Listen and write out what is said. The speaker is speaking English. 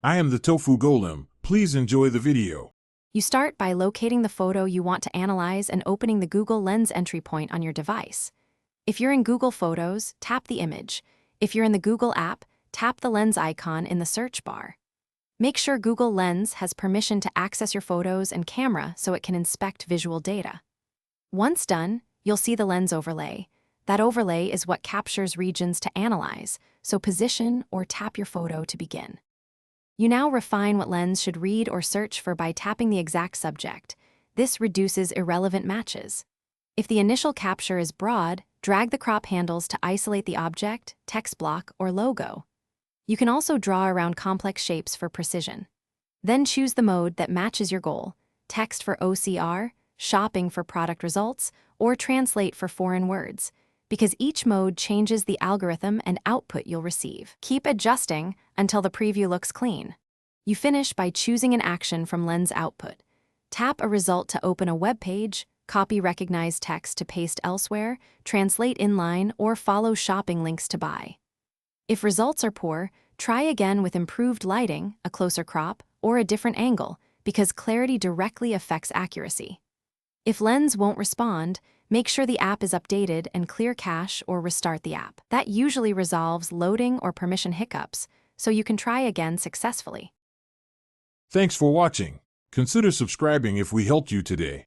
I am the Tofu Golem. Please enjoy the video. You start by locating the photo you want to analyze and opening the Google Lens entry point on your device. If you're in Google Photos, tap the image. If you're in the Google app, tap the lens icon in the search bar. Make sure Google Lens has permission to access your photos and camera so it can inspect visual data. Once done, you'll see the lens overlay. That overlay is what captures regions to analyze, so position or tap your photo to begin. You now refine what lens should read or search for by tapping the exact subject. This reduces irrelevant matches. If the initial capture is broad, drag the crop handles to isolate the object, text block, or logo. You can also draw around complex shapes for precision. Then choose the mode that matches your goal: text for OCR, shopping for product results, or translate for foreign words, because each mode changes the algorithm and output you'll receive. Keep adjusting until the preview looks clean. You finish by choosing an action from Lens output. Tap a result to open a web page, copy recognized text to paste elsewhere, translate inline, or follow shopping links to buy. If results are poor, try again with improved lighting, a closer crop, or a different angle, because clarity directly affects accuracy. If Lens won't respond, make sure the app is updated and clear cache or restart the app. That usually resolves loading or permission hiccups, so you can try again successfully. Thanks for watching. Consider subscribing if we helped you today.